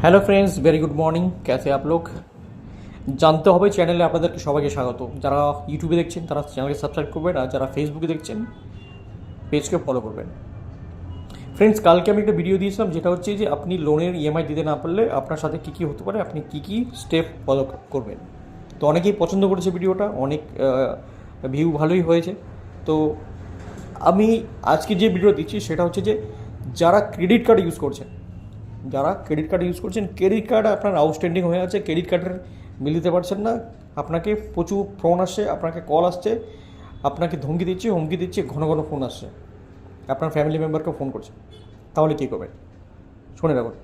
Hello friends, very good morning. कैसे आप लोग? জানতে হবে চ্যানেলে আপনাদেরকে সবাইকে স্বাগত। যারা ইউটিউবে দেখছেন তারা চ্যানেলকে সাবস্ক্রাইব করবেন, আর যারা ফেসবুকে দেখছেন পেজকে ফলো করবেন। ফ্রেন্ডস, কালকে আমি একটা ভিডিও দিয়েছিলাম, যেটা হচ্ছে যে আপনি লোনের ইএমআই দিতে না পারলে আপনার সাথে কী কী হতে পারে, আপনি কী কী স্টেপ ফলো করবেন। তো অনেকেই পছন্দ করেছে ভিডিওটা, অনেক ভিউ ভালোই হয়েছে। তো আমি আজকে যে ভিডিও দিচ্ছি সেটা হচ্ছে যে যারা ক্রেডিট কার্ড ইউজ করছেন, ক্রেডিট কার্ড আপনার আউটস্ট্যান্ডিং হয়ে আছে, ক্রেডিট কার্ডের বিল দিতে পারছেন না, আপনাকে প্রচুর ফোন আসছে, আপনাকে কল আসছে, আপনাকে হুমকি দিচ্ছে, ঘন ঘন ফোন আসছে, আপনার ফ্যামিলি মেম্বারকেও ফোন করছে। তাহলে কী করবেন শুনে রাখুন।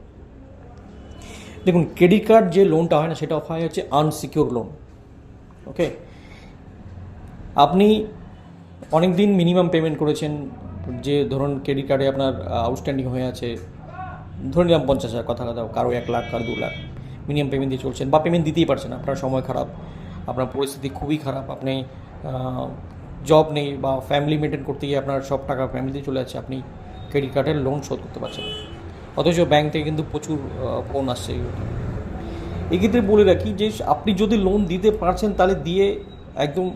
দেখুন, ক্রেডিট কার্ড যে লোনটা হয় না, সেটা হয় হচ্ছে আনসিকিউর লোন। ওকে, আপনি অনেক দিন মিনিমাম পেমেন্ট করেছেন, যে ধরুন ক্রেডিট কার্ডে আপনার আউটস্ট্যান্ডিং হয়ে আছে, ধরে নিলাম 50,000, কথা কারো 1 লাখ, কারো 2 লাখ মিনিমাম পেমেন্ট দিয়ে চলছেন, বা পেমেন্ট দিতেই পারছেন না, আপনার সময় খারাপ, আপনার পরিস্থিতি খুবই খারাপ, আপনি জব নেই বা ফ্যামিলি মেনটেন করতে গিয়ে আপনার সব টাকা ফ্যামিলিতে চলে যাচ্ছে, আপনি ক্রেডিট কার্ডের লোন শোধ করতে পারছেন না, অথচ ব্যাঙ্ক থেকে কিন্তু প্রচুর ফোন আসছে। এক্ষেত্রে বলে রাখি যে আপনি যদি লোন দিতে পারছেন তাহলে দিয়ে একদম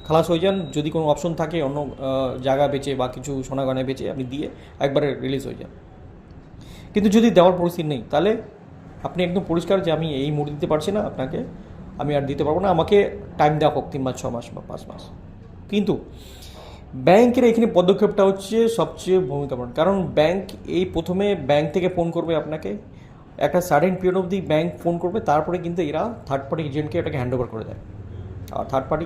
খালাস হয়ে যান। যদি কোনো অপশন থাকে অন্য জায়গা বেচে বা কিছু সোনাগয়না বেচে আপনি দিয়ে একবারে রিলিজ হয়ে যান। কিন্তু যদি দেওয়ার পরিস্থিতি নেই, তাহলে আপনি একদম পরিষ্কার যে আমি এই মুহূর্তে দিতে পারছি না, আপনাকে আমি আর দিতে পারবো না, আমাকে টাইম দেওয়া হোক 3 মাস, 6 মাস বা 5 মাস। কিন্তু ব্যাংকের এখানে পদক্ষেপটা হচ্ছে সবচেয়ে ভূমিকাপূর্ণ, কারণ প্রথমে ব্যাংক থেকে ফোন করবে আপনাকে, একটা সার্টেন পিরিয়ড অবধি ব্যাংক ফোন করবে, তারপরে কিন্তু এরা থার্ড পার্টি এজেন্টকে এটাকে হ্যান্ড ওভার করে দেয়। আর থার্ড পার্টি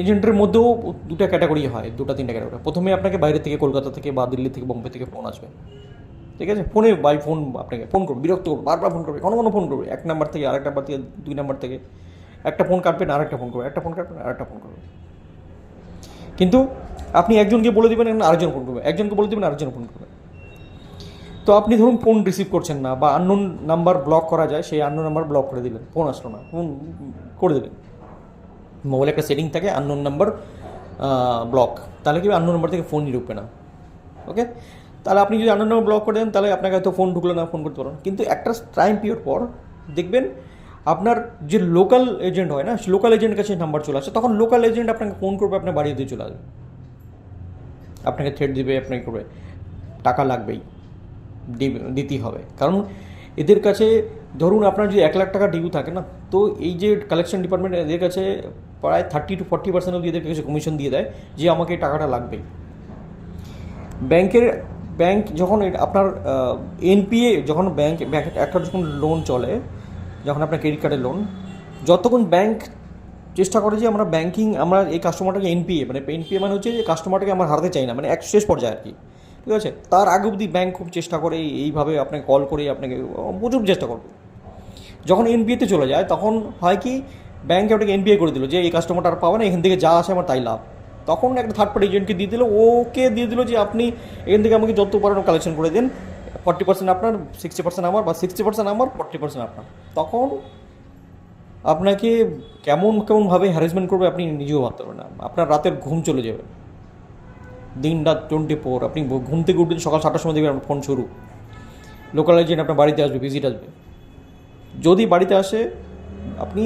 এজেন্টের মধ্যেও দুটো ক্যাটাগরি হয়, 2-3টা ক্যাটাগরি। প্রথমে আপনাকে বাইরে থেকে, কলকাতা থেকে বা দিল্লি থেকে, বোম্বে থেকে ফোন আসবে, ঠিক আছে? ফোন আপনাকে ফোন করবে, বিরক্ত করবে, বারবার ফোন করবে, কোনো ফোন করবে, 1 নাম্বার থেকে আরেক নাম্বার থেকে, 2 নাম্বার থেকে, একটা ফোন কাটবেন আরেকটা ফোন করবে, একটা ফোন কাটবেন আরেকটা ফোন করবে। কিন্তু আপনি একজনকে বলে দেবেন, আরেকজন ফোন করবে, একজনকে বলে দেবেন, আরেকজন ফোন করবে। তো আপনি ধরুন ফোন রিসিভ করছেন না, বা আননোন নাম্বার ব্লক করা যায়, সেই আননোন নাম্বার ব্লক করে দিলেন, ফোন আসলো না, ফোন করে দেবেন। মোবাইলে একটা সেটিং থাকে আননোন নাম্বার ব্লক, তাহলে কি আননোন নাম্বার থেকে ফোনই ঢুকবে না। ওকে, তাহলে আপনি যদি আননোন নাম্বার ব্লক করে দেন, তাহলে আপনাকে হয়তো ফোন ঢুকলো না, ফোন করতে পারেন। কিন্তু একটা টাইম পিরিয়ড পর দেখবেন আপনার যে লোকাল এজেন্ট হয় না, লোকাল এজেন্টের কাছে নাম্বার চলে আসে, তখন লোকাল এজেন্ট আপনাকে ফোন করবে, আপনার বাড়িতে চলে আসবে, আপনাকে থ্রেট দিবে, আপনাকে করবে, টাকা লাগবেই, দিতেই হবে। কারণ এদের কাছে ধরুন আপনার যদি 1 লাখ টাকা ডিউ থাকে না, তো এই যে কালেকশন ডিপার্টমেন্ট এদের কাছে প্রায় 30-40% অবধি এদের কাছে কমিশন দিয়ে দেয়, যে আমাকে এই টাকাটা লাগবেই। ব্যাংক যখন আপনার এনপিএ, যখন একটা যখন লোন চলে, যখন আপনার ক্রেডিট কার্ডের লোন, যতক্ষণ ব্যাংক চেষ্টা করে যে আমরা এই কাস্টমারটাকে এনপিএ মানে হচ্ছে যে কাস্টমারটাকে আমার হারাতে চাই না, মানে এক শেষ পর্যায়ে আর কি, ঠিক আছে? তার আগে অবধি ব্যাংক খুব চেষ্টা করে এইভাবে আপনাকে কল করে আপনাকে প্রচুর চেষ্টা করবে। যখন এনপিএতে চলে যায়, তখন হয় কি, ব্যাংকে ওটাকে এনপিএ করে দিল যে এই কাস্টমারটা আর পাবে না, এখান থেকে যা আসে আমার তাই লাভ। তখন একটা থার্ড পার্টি এজেন্টকে দিয়ে দিল যে আপনি এখান থেকে আমাকে যত পারেন কালেকশন করে দেন, 40% আপনার, 60% আমার, বা 60% আমার, 40% আপনার। তখন আপনাকে কেমনভাবে হ্যারাসমেন্ট করবে আপনি নিজেও ভাবতে পারবেন না। আপনার রাতের ঘুম চলে যাবে, দিন রাত 24, আপনি ঘুম থেকে উঠবেন সকাল 7টার সময় দেখবেন আপনার ফোন শুরু, লোকাল এজেন্ট আপনার বাড়িতে আসবে, ভিজিট আসবে। যদি বাড়িতে আসে, আপনি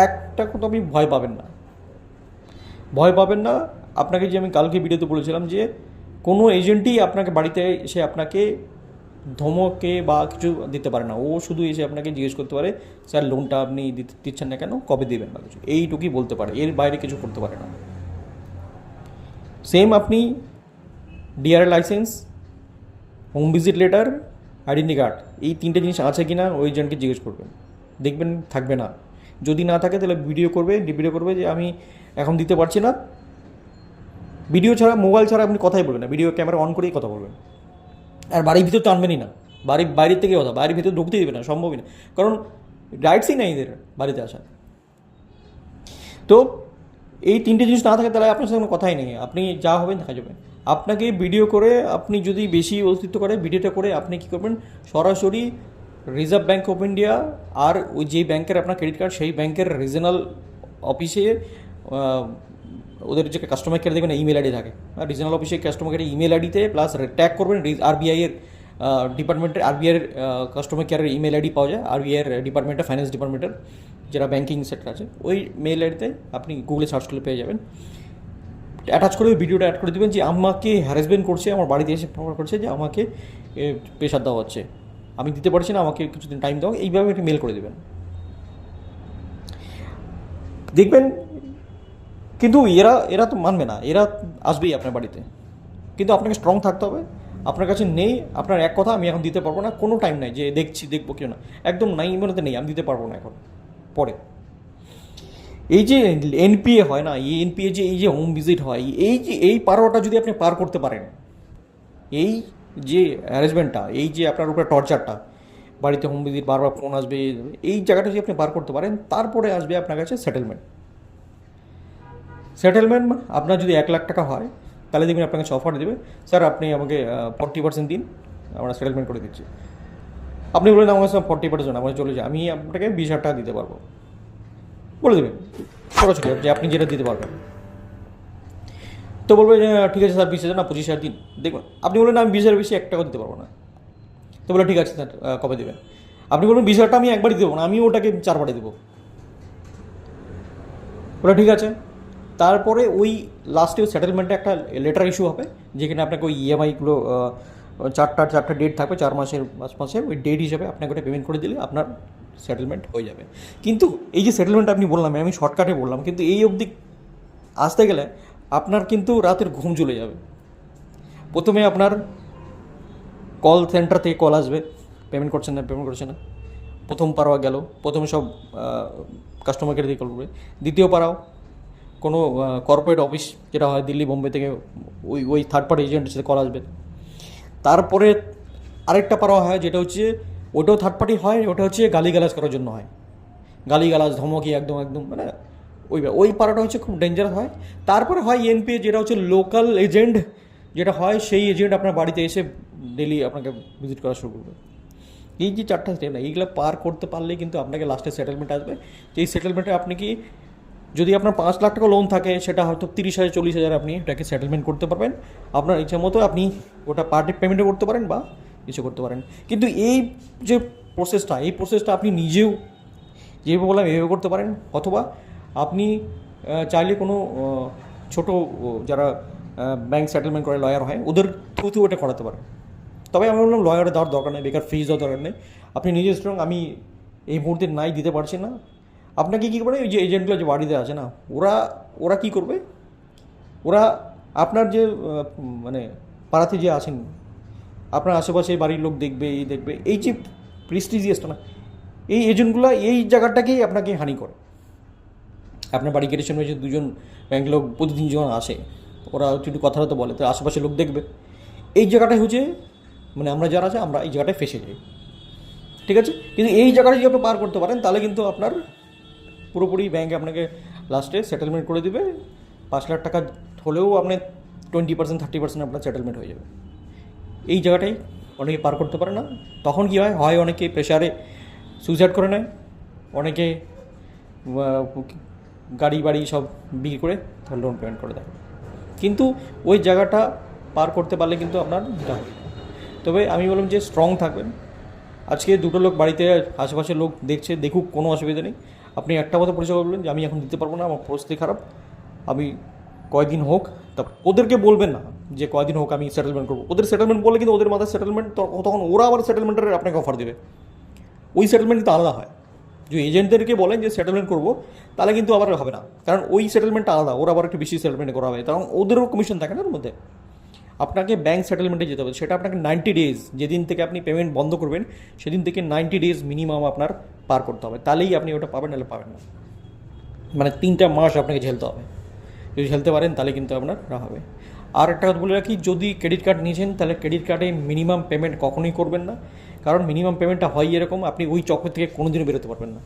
একটা কথা, আপনি ভয় পাবেন না। আপনাকে যে আমি কালকে ভিডিওতে বলেছিলাম যে কোনো এজেন্টই আপনাকে বাড়িতে এসে আপনাকে ধমকে বা কিছু দিতে পারে না, ও শুধু এসে আপনাকে জিজ্ঞেস করতে পারে, স্যার লোনটা আপনি দিচ্ছেন না কেন, কবে দেবেন বা কিছু, এইটুকুই বলতে পারে, এর বাইরে কিছু করতে পারে না। সেম আপনি DRA licence, home visit letter, identity card, এই 3টে জিনিস আছে কি না ওই এজেন্টকে জিজ্ঞেস করবেন, দেখবেন থাকবে না। যদি না থাকে তাহলে ভিডিও করবে যে আমি এখন দিতে পারছি না। ভিডিও ছাড়া, মোবাইল ছাড়া আপনি কথাই বলবেন না, ভিডিও ক্যামেরা অন করেই কথা বলবেন। আর বাড়ির ভিতর তো আনবেনই না, বাইরের থেকে কথা, বাড়ির ভিতরে ঢুকতেই দেবে না, সম্ভবই না, কারণ রাইটসই নেই এদের বাড়িতে আসা। তো এই 3টে জিনিস না থাকে তাহলে আপনার সাথে কোনো কথাই নেই, আপনি যা হবেন দেখা যাবে। আপনাকে ভিডিও করে, আপনি যদি বেশি অস্তিত্ব করে ভিডিওটা করে, আপনি কী করবেন, সরাসরি রিজার্ভ ব্যাঙ্ক অফ ইন্ডিয়া, আর ওই যেই ব্যাংকের আপনার ক্রেডিট কার্ড, সেই ব্যাংকের রিজনাল অফিসে, ওদের যে কাস্টমার কেয়ার দেখবেন ইমেল আইডি থাকে, আর রিজনাল অফিসে কাস্টমার কেয়ার ইমেল আইডিতে প্লাস ট্যাগ করবেন আরবিআইয়ের ডিপার্টমেন্টের আরবিআইয়ের কাস্টমার কেয়ারের ইমেল আইডি পাওয়া যায়, আরবিআইয়ের ডিপার্টমেন্টের ফাইন্যান্স ডিপার্টমেন্টের যারা ব্যাঙ্কিং সেক্টর আছে, ওই মেল আইডিতে আপনি গুগলে সার্চ করলে পেয়ে যাবেন। অ্যাটাচ করে ভিডিওটা অ্যাড করে দেবেন যে আমাকে হ্যারাসমেন্ট করছে, আমার বাড়িতে এসে প্রমাণ করছে যে আমাকে প্রেশার দেওয়া হচ্ছে, আমি দিতে পারছি না, আমাকে কিছুদিন টাইম দাও, এইভাবে একটা মেল করে দেবেন। দেখবেন কিন্তু এরা তো মানবে না, এরা আসবেই আপনার বাড়িতে, কিন্তু আপনাকে স্ট্রং থাকতে হবে। আপনার কাছে নেই, আপনার এক কথা আমি এখন দিতে পারবো না, কোনো টাইম নাই যে দেখবো কেউ না, একদম নাই মনেতে নেই, আমি দিতে পারবো না এখন, পরে। এই যে এনপিএ হয় না, এই এনপিএ যে এই যে হোম ভিজিট হয়, এই পারোয়াটা যদি আপনি পার করতে পারেন, এই যে অ্যারেঞ্জমেন্টটা, এই যে আপনার উপরে টর্চারটা, বাড়িতে হোম ভিজিট, বারবার ফোন আসবে, এই জায়গাটা যদি আপনি পার করতে পারেন, তারপরে আসবে আপনার কাছে সেটেলমেন্ট। আপনার যদি 1,00,000 টাকা হয়, তাহলে দেখবেন আপনার কাছে অফার দেবে, স্যার আপনি আমাকে 40% দিন, আমরা সেটেলমেন্ট করে দিচ্ছি। আপনি বললেন আমার কাছে 40% আমার চলে যায়, আমি আপনাকে 20,000 টাকা দিতে পারবো, বলে দেবেন সরাসরি যে আপনি যেটা দিতে পারবেন। তো বলবে যে ঠিক আছে স্যার 20,000 না 25,000 দিন, দেখবেন আপনি বললেন আমি 20,000 বেশি 1 টাকা দিতে পারবো না, তো বলে ঠিক আছে স্যার কবে দেবেন। আপনি বলবেন 20,000 আমি একবারই দেবো না, আমি ওটাকে 4বারে দেবো, বলে ঠিক আছে। তারপরে ওই লাস্টে সেটেলমেন্টে একটা লেটার ইস্যু হবে, যেখানে আপনাকে ওই ইএমআইগুলো চারটা ডেট থাকবে, 4 মাসের 5 মাসের, ওই ডেট হিসাবে আপনাকে ওটা পেমেন্ট করে দিলে আপনার সেটেলমেন্ট হয়ে যাবে। কিন্তু এই যে সেটেলমেন্ট আপনি বললাম, আমি শর্টকাটে বললাম, কিন্তু এই অবধি আসতে গেলে আপনার কিন্তু রাতের ঘুম চলে যাবে। প্রথমে আপনার কল সেন্টার থেকে কল আসবে, পেমেন্ট করছেন না, প্রথম পাড়াও গেল, প্রথমে সব কাস্টমার কেয়ার দিয়ে কল করবে। দ্বিতীয় পাড়াও কোনো কর্পোরেট অফিস যেটা হয় দিল্লি বোম্বে থেকে, ওই থার্ড পার্টি এজেন্টের সাথে কল আসবে। তারপরে আরেকটা পাড়াও হয়, যেটা হচ্ছে ওটাও থার্ড পার্টি হয়, ওটা হচ্ছে গালিগালাজ করার জন্য হয়, গালিগালাজ ধমকি একদম মানে ওই পাড়াটা হচ্ছে খুব ডেঞ্জারাস হয়। তারপরে হয় এনপিএ, যেটা হচ্ছে লোকাল এজেন্ট, যেটা হয় সেই এজেন্ট আপনার বাড়িতে এসে ডেলি আপনাকে ভিজিট করা শুরু করবে। এই যে 4টা স্টেপ না, এইগুলো পার করতে পারলেই কিন্তু আপনাকে লাস্টে সেটেলমেন্ট আসবে। এই সেটেলমেন্টে আপনি কি, যদি আপনার 5,00,000 টাকা লোন থাকে, সেটা হয়তো 30,000 40,000 আপনি এটাকে সেটেলমেন্ট করতে পারবেন আপনার ইচ্ছা মতো। আপনি ওটা পার্টি পেমেন্টও করতে পারেন বা কিছু করতে পারেন। কিন্তু এই যে প্রসেসটা আপনি নিজেও যেভাবে বললাম এভাবে করতে পারেন, অথবা আপনি চাইলে কোনো ছোটো যারা ব্যাংক সেটেলমেন্ট করে লয়ার হয়, ওদের থ্রু ওটা করাতে পারেন। তবে আমি বললাম লয়ারে দেওয়ার দরকার নেই, বেকার ফিজ দেওয়ার দরকার নেই, আপনি নিজে স্ট্রং, আমি এই মুহূর্তে নাই দিতে পারছি না। আপনাকে কী করবে, ওই যে এজেন্টগুলো যে বাড়িতে আছে না, ওরা কী করবে, ওরা আপনার যে মানে পাড়াতে যে আছেন, আপনার আশেপাশে বাড়ির লোক দেখবে, এই যে প্রেস্টিজিয়াসটা না, এই এজেন্টগুলো এই জায়গাটাকেই আপনাকে হানি করে। আপনার বাড়ি গেটের সামনে যে 2জন ব্যাংক লোক প্রতিদিন যখন আসে, ওরা একটু কথাবার্তা বলে, তো আশেপাশে লোক দেখবে, এই জায়গাটাই হচ্ছে মানে আমরা যারা আছে, আমরা এই জায়গাটায় ফেসে যাই, ঠিক আছে। কিন্তু এই জায়গাটা যদি আপনি পার করতে পারেন, তাহলে কিন্তু আপনার পুরোপুরি ব্যাঙ্ক আপনাকে লাস্টে সেটেলমেন্ট করে দেবে। 5,00,000 টাকা হলেও আপনি 20% 30% আপনার সেটেলমেন্ট হয়ে যাবে। এই জায়গাটাই অনেকে পার করতে পারে না। তখন কী হয় অনেকে প্রেশারে সুইসাইড করে নেয়, অনেকে গাড়ি বাড়ি সব বিক্রি করে লোন পেমেন্ট করে দেয়। কিন্তু ওই জায়গাটা পার করতে পারলে কিন্তু আপনার এটা হবে। তবে আমি বললাম যে স্ট্রং থাকবেন। আজকে 2টো লোক বাড়িতে, আশেপাশের লোক দেখছে, দেখুক, কোনো অসুবিধা নেই। আপনি একটা কথা পরিচয় বলবেন যে আমি এখন দিতে পারবো না, আমার পরিস্থিতি খারাপ, আমি কয়েকদিন হোক। তা ওদেরকে বলবেন না যে কয়েকদিন হোক আমি সেটেলমেন্ট করবো। ওদের সেটেলমেন্ট বলে কিন্তু ওদের মাথায় সেটেলমেন্ট, তখন ওরা আবার সেটেলমেন্টের আপনাকে অফার দেবে। ওই সেটেলমেন্ট কিন্তু আলাদা হয়। যদি এজেন্টদেরকে বলেন যে সেটেলমেন্ট করবো, তাহলে কিন্তু আবার হবে না, কারণ ওই সেটেলমেন্টটা আলাদা, ওরা আবার একটু বেশি সেটেলমেন্ট করা হবে, কারণ ওদেরও কমিশন থাকে না ওর মধ্যে। আপনাকে ব্যাঙ্ক সেটেলমেন্টে যেতে হবে, সেটা আপনাকে 90 ডেজ, যেদিন থেকে আপনি পেমেন্ট বন্ধ করবেন সেদিন থেকে 90 ডেজ মিনিমাম আপনার পার করতে হবে, তাহলেই আপনি ওটা পাবেন, নাহলে পাবেন না। মানে 3টা মাস আপনাকে ঝেলতে হবে। যদি ঝেলতে পারেন তাহলে কিন্তু আপনার হবে। আর একটা কথা বলে রাখি, যদি ক্রেডিট কার্ড নিয়েছেন, তাহলে ক্রেডিট কার্ডে মিনিমাম পেমেন্ট কখনোই করবেন না, কারণ মিনিমাম পেমেন্টটা হয় এরকম, আপনি ওই চক্র থেকে কোনোদিনও বেরোতে পারবেন না,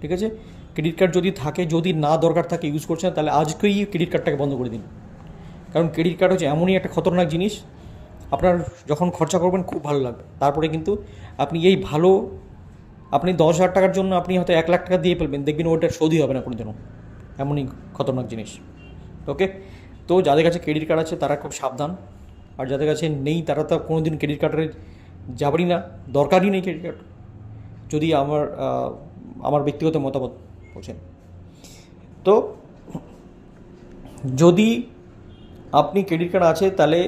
ঠিক আছে। ক্রেডিট কার্ড যদি থাকে, যদি না দরকার থাকে ইউজ করছেন, তাহলে আজকেই ক্রেডিট কার্ডটাকে বন্ধ করে দিন। কারণ ক্রেডিট কার্ড হচ্ছে এমনই একটা খতরনাক জিনিস, আপনার যখন খরচা করবেন খুব ভালো লাগবে, তারপরে কিন্তু আপনি আপনি 10,000 টাকার জন্য আপনি হয়তো 1,00,000 টাকা দিয়ে ফেলবেন, দেখবেন ওটার শোধই হবে না কোনো জন্য, এমনই খতরনাক জিনিস। ওকে, তো যাদের কাছে ক্রেডিট কার্ড আছে তারা খুব সাবধান, আর যাদের কাছে নেই তারা তো কোনো দিন ক্রেডিট কার্ডের যাবারই না, দরকারই নেই ক্রেডিট কার্ড, যদি আমার ব্যক্তিগত মতামত বলছেন। তো যদি আপনি ক্রেডিট কার্ড আছে তাহলে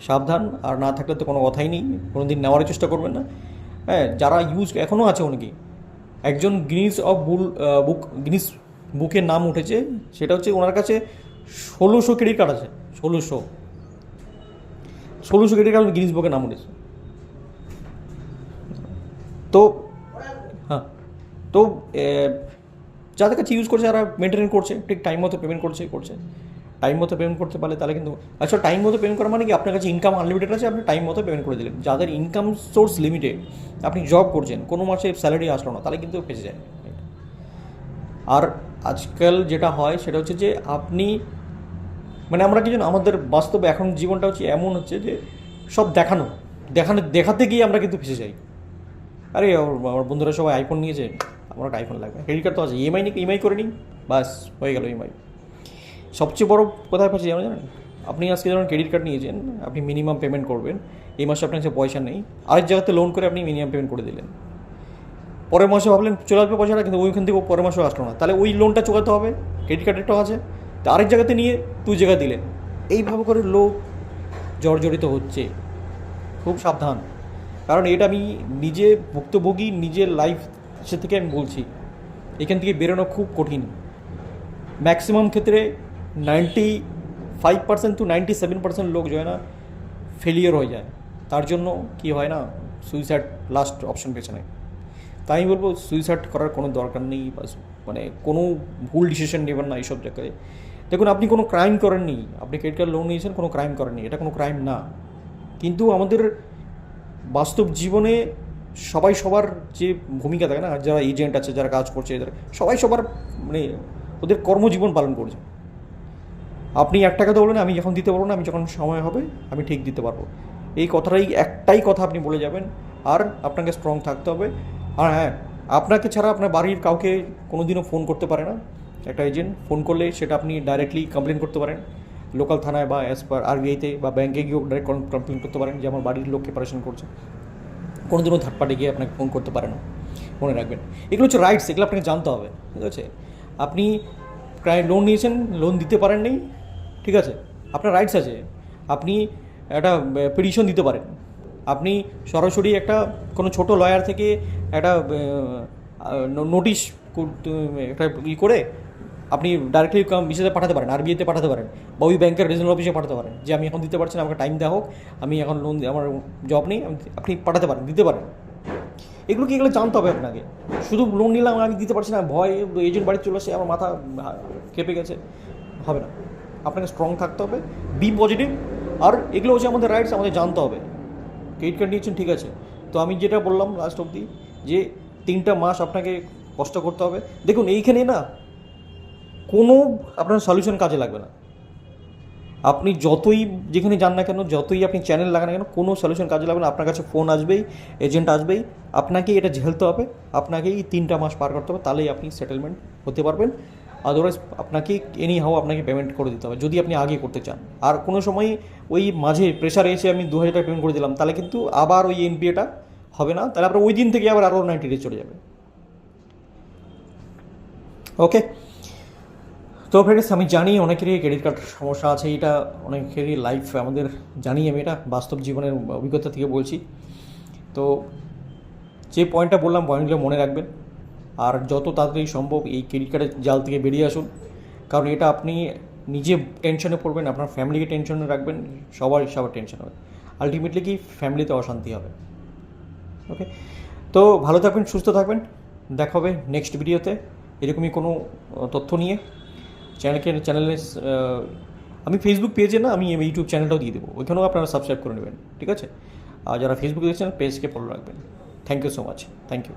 সাবধান, আর না থাকলে তো কোনো কথাই নেই, কোনো দিন নেওয়ার চেষ্টা করবেন না। হ্যাঁ, যারা ইউজ এখনও আছে অনেকেই, একজন গিনিস বুকের নাম উঠেছে, সেটা হচ্ছে ওনার কাছে 1600 ক্রেডিট কার্ড আছে। 1600 ক্রেডিট কার্ড গিনিস বুকের নাম উঠেছে। তো হ্যাঁ, তো যাদের কাছে ইউজ করছে, যারা মেনটেন করছে, ঠিক টাইম মতো পেমেন্ট করছে টাইম মতো পেমেন্ট করতে পারলে তাহলে কিন্তু, আচ্ছা টাইম মতো পেমেন্ট করা মানে কি, আপনার কাছে ইনকাম আনলিমিটেড আছে, আপনি টাইম মতো পেমেন্ট করে দিলেন। যাদের ইনকাম সোর্স লিমিটেড, আপনি জব করছেন, কোনো মাসে স্যালারি আসলো না, তাহলে কিন্তু ফেসে যায়। আর আজকাল যেটা হয় সেটা হচ্ছে যে আপনি, মানে আমরা কি জানো, আমাদের বাস্তবে এখন জীবনটা হচ্ছে এমন হচ্ছে যে সব দেখাতে গিয়ে আমরা কিন্তু ফেসে যাই। আরে আমার বন্ধুরা সবাই আইফোন নিয়েছে, আমার একটা আইফোন লাগবে, ক্রেডিট কার্ড তো আছে, ইএমআই করে নিই, বাস হয়ে গেল ইএমআই। সবচেয়ে বড় কোথায় ফেসে জানেন, আপনি আজকে যখন ক্রেডিট কার্ড নিয়েছেন, আপনি মিনিমাম পেমেন্ট করবেন, এই মাসে আপনার কাছে পয়সা নেই, আরেক জায়গাতে লোন করে আপনি মিনিমাম পেমেন্ট করে দিলেন, পরের মাসে ভাবলেন চলে আসবে পয়সাটা, কিন্তু ওইখান থেকে পরের মাসেও আসলো না, তাহলে ওই লোনটা চোকাতে হবে, ক্রেডিট কার্ডেরটাও আছে, তো আরেক জায়গাতে নিয়ে 2 জায়গায় দিলেন। এইভাবে করে লোক জর্জরিত হচ্ছে, খুব সাবধান। কারণ এটা আমি নিজে ভুক্তভোগী, নিজের লাইফ সে থেকে আমি বলছি, এখান থেকে বেরোনো খুব কঠিন। ম্যাক্সিমাম ক্ষেত্রে 95% to 97% লোক যায় না, ফেলিয়ার হয়ে যায়। তার জন্য কি হয় না, সুইসাইড লাস্ট অপশন বেছে নেয়। তাই আমি বলবো সুইসাইড করার কোনো দরকার নেই, মানে কোনো ভুল ডিসিশন নেবেন না এইসব জায়গায়। দেখুন, আপনি কোনো ক্রাইম করেননি, আপনি ক্রেডিট কার্ড লোন নিয়েছেন, কোনো ক্রাইম করেননি, এটা কোনো ক্রাইম না। কিন্তু আমাদের বাস্তব জীবনে সবাই সবার যে ভূমিকা থাকে না, যারা এজেন্ট আছে, যারা কাজ করছে, সবাই সবার মানে ওদের কর্মজীবন পালন করছে। আপনি 1 টাকা তো বললেন আমি এখন দিতে পারবো না, আমি যখন সময় হবে আমি ঠিক দিতে পারবো, এই কথাটাই একটাই কথা আপনি বলে যাবেন। আর আপনাকে স্ট্রং থাকতে হবে। আর হ্যাঁ, আপনাকে ছাড়া আপনার বাড়ির কাউকে কোনো দিনও ফোন করতে পারে না একটা এজেন্ট। ফোন করলে সেটা আপনি ডাইরেক্টলি কমপ্লেন করতে পারেন লোকাল থানায়, বা অ্যাজ পার আরবিআইতে, বা ব্যাঙ্কে গিয়েও ডাইরেক্ট কমপ্লেন করতে পারেন যে আমার বাড়ির লোককে পারেশান করছে। কোনো দিনও থার্ড পার্টি গিয়ে আপনাকে ফোন করতে পারে না, মনে রাখবেন। এগুলো হচ্ছে রাইটস, এগুলো আপনাকে জানতে হবে, ঠিক আছে? আপনি লোন নিয়েছেন, লোন দিতে পারেন নি, ঠিক আছে, আপনার রাইটস আছে। আপনি একটা পিটিশন দিতে পারেন, আপনি সরাসরি একটা কোনো ছোটো লয়ার থেকে একটা নোটিশ একটা করে আপনি ডাইরেক্টলি বিশেষে পাঠাতে পারেন, আরবিআইতে পাঠাতে পারেন, বা ওই ব্যাংকের রিজনাল অফিসে পাঠাতে পারেন যে আমি এখন দিতে পারছি না, আমাকে টাইম দেওয়া হোক, আমি এখন লোন, আমার জব নেই, আপনি পাঠাতে পারেন, দিতে পারেন। এগুলো কি, এগুলো জানতে হবে আপনাকে। শুধু লোন নিলাম আমি দিতে পারছি না, ভয় এজেন্ট বাড়িতে চলে আসে, আমার মাথা কেঁপে গেছে, হবে না। আপনাকে স্ট্রং থাকতে হবে, বি পজিটিভ। আর এগুলো হচ্ছে আমাদের রাইটস, আমাদের জানতে হবে। ক্রেডিট কার্ড নিয়েছেন, ঠিক আছে, তো আমি যেটা বললাম লাস্ট অবধি, যে 3টা মাস আপনাকে কষ্ট করতে হবে। দেখুন, এইখানে না কোনো আপনার সলিউশন কাজে লাগবে না। আপনি যতই যেখানে যান না কেন, যতই আপনি চ্যানেল লাগান না কেন, কোনো সলিউশন কাজে লাগবে না। আপনার কাছে ফোন আসবেই, এজেন্ট আসবেই, আপনাকে এটা ঝেলতে হবে, আপনাকেই 3টা মাস পার করতে হবে, তাহলেই আপনি সেটেলমেন্ট হতে পারবেন। আদারওয়াইজ আপনাকে এনি হাও আপনাকে পেমেন্ট করে দিতে হবে, যদি আপনি আগে করতে চান। আর কোনো সময় ওই মাঝে প্রেশারে এসে আমি 2000 টাকা পেমেন্ট করে দিলাম, তাহলে কিন্তু আবার ওই এনপিএটা হবে না, তাহলে আপনার ওই দিন থেকে আবার আরও 90 ডেজ চলে যাবে। ওকে, তো ফ্রেন্ডস, আমি জানি অনেকেরই ক্রেডিট কার্ড সমস্যা আছে, এটা অনেকেরই লাইফ, আমাদের জানি, আমি এটা বাস্তব জীবনের অভিজ্ঞতা থেকে বলছি। তো যে পয়েন্টটা বললাম, পয়েন্টগুলো মনে রাখবেন, আর যত তাড়াতাড়ি সম্ভব এই ক্রেডিট কার্ডের জাল থেকে বেরিয়ে আসুন। কারণ এটা আপনি নিজে টেনশনে পড়বেন, আপনার ফ্যামিলিকে টেনশনে রাখবেন, সবার টেনশন হবে, আলটিমেটলি কি ফ্যামিলিতে অশান্তি হবে। ওকে, তো ভালো থাকবেন, সুস্থ থাকবেন, দেখা হবে নেক্সট ভিডিওতে এরকমই কোনো তথ্য নিয়ে। চ্যানেলে আমি ফেসবুক পেজে না, আমি ইউটিউব চ্যানেলটাও দিয়ে দেবো, ওইখানেও আপনারা সাবস্ক্রাইব করে নেবেন, ঠিক আছে? আর যারা ফেসবুকে দেখছেন, পেজকে ফলো রাখবেন। Thank you so much, thank you.